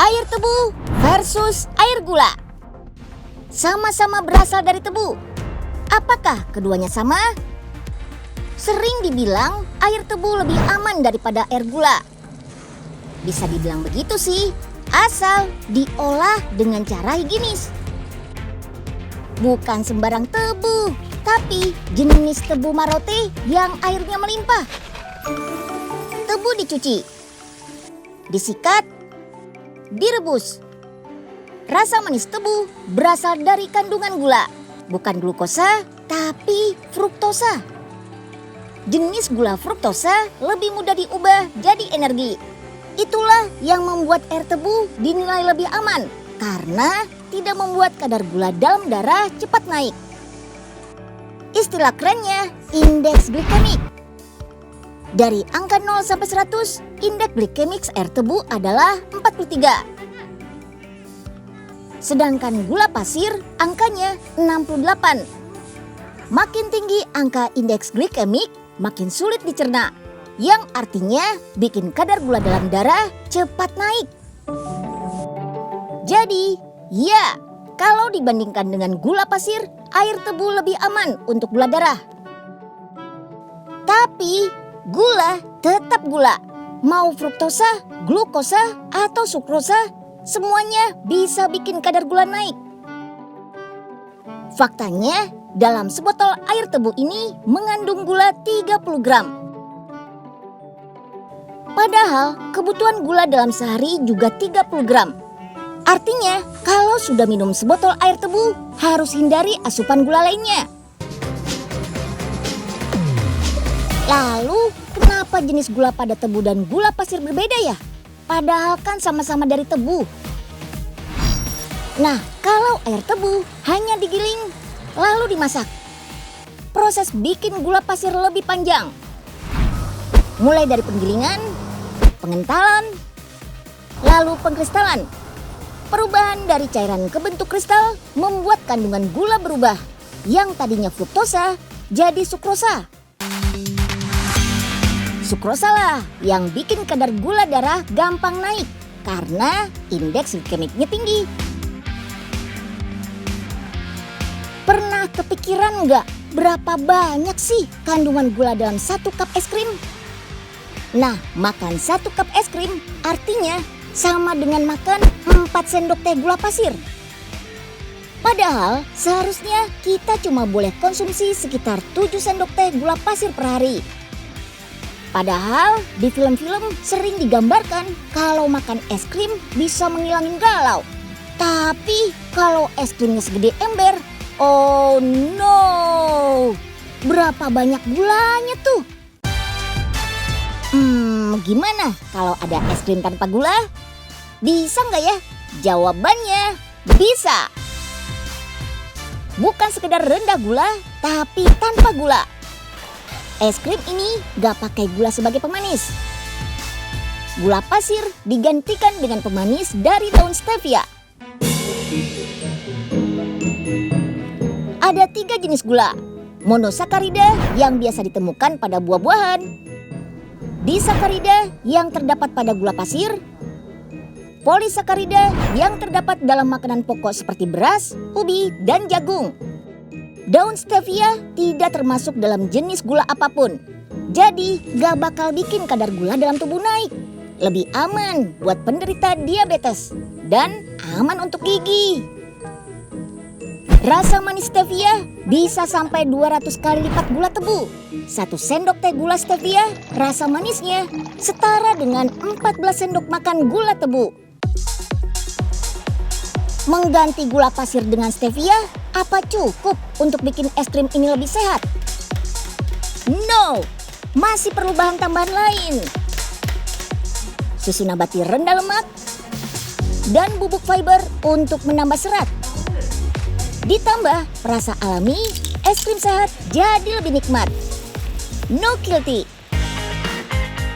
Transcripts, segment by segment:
Air tebu versus air gula. Sama-sama berasal dari tebu. Apakah keduanya sama? Sering dibilang air tebu lebih aman daripada air gula. Bisa dibilang begitu sih, asal diolah dengan cara higienis. Bukan sembarang tebu, tapi jenis tebu marote yang airnya melimpah. Tebu dicuci, disikat, direbus. Rasa manis tebu berasal dari kandungan gula, bukan glukosa, tapi fruktosa. Jenis gula fruktosa lebih mudah diubah jadi energi. Itulah yang membuat air tebu dinilai lebih aman karena tidak membuat kadar gula dalam darah cepat naik. Istilah kerennya indeks glikemik. Dari angka 0 sampai 100, indeks glikemik air tebu adalah 43. Sedangkan gula pasir angkanya 68. Makin tinggi angka indeks glikemik, makin sulit dicerna. Yang artinya bikin kadar gula dalam darah cepat naik. Jadi, ya, kalau dibandingkan dengan gula pasir, air tebu lebih aman untuk gula darah. Tapi, gula tetap gula. Mau fruktosa, glukosa, atau sukrosa, semuanya bisa bikin kadar gula naik. Faktanya, dalam sebotol air tebu ini mengandung gula 30 gram. Padahal kebutuhan gula dalam sehari juga 30 gram. Artinya, kalau sudah minum sebotol air tebu, harus hindari asupan gula lainnya. Lalu, kenapa jenis gula pada tebu dan gula pasir berbeda ya? Padahal kan sama-sama dari tebu. Nah, kalau air tebu hanya digiling, lalu dimasak. Proses bikin gula pasir lebih panjang. Mulai dari penggilingan, pengentalan, lalu pengkristalan. Perubahan dari cairan ke bentuk kristal membuat kandungan gula berubah. Yang tadinya fruktosa jadi sukrosa. Sukrosa lah yang bikin kadar gula darah gampang naik karena indeks glikemiknya tinggi. Pernah kepikiran nggak berapa banyak sih kandungan gula dalam 1 cup es krim? Nah, makan 1 cup es krim artinya sama dengan makan 4 sendok teh gula pasir. Padahal seharusnya kita cuma boleh konsumsi sekitar 7 sendok teh gula pasir per hari. Padahal di film-film sering digambarkan kalau makan es krim bisa menghilangin galau. Tapi kalau es krimnya segede ember, oh no! Berapa banyak gulanya tuh? Gimana kalau ada es krim tanpa gula? Bisa nggak ya? Jawabannya bisa. Bukan sekedar rendah gula, tapi tanpa gula. Es krim ini gak pakai gula sebagai pemanis. Gula pasir digantikan dengan pemanis dari daun stevia. Ada 3 jenis gula. Monosakarida yang biasa ditemukan pada buah-buahan. Disakarida yang terdapat pada gula pasir. Polisakarida yang terdapat dalam makanan pokok seperti beras, ubi, dan jagung. Daun stevia tidak termasuk dalam jenis gula apapun. Jadi gak bakal bikin kadar gula dalam tubuh naik. Lebih aman buat penderita diabetes dan aman untuk gigi. Rasa manis stevia bisa sampai 200 kali lipat gula tebu. 1 sendok teh gula stevia rasa manisnya setara dengan 14 sendok makan gula tebu. Mengganti gula pasir dengan stevia, apa cukup untuk bikin es krim ini lebih sehat? No, masih perlu bahan tambahan lain. Susu nabati rendah lemak dan bubuk fiber untuk menambah serat. Ditambah rasa alami, es krim sehat jadi lebih nikmat. No guilty.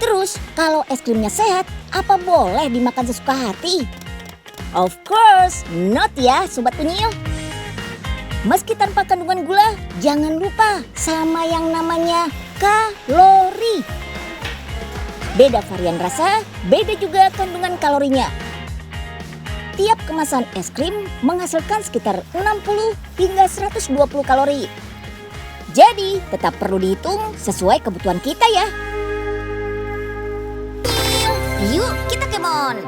Terus kalau es krimnya sehat, apa boleh dimakan sesuka hati? Of course not ya Sobat Unyil. Meski tanpa kandungan gula, jangan lupa sama yang namanya kalori. Beda varian rasa, beda juga kandungan kalorinya. Setiap kemasan es krim menghasilkan sekitar 60 hingga 120 kalori. Jadi, tetap perlu dihitung sesuai kebutuhan kita ya. Yuk, kita kemon!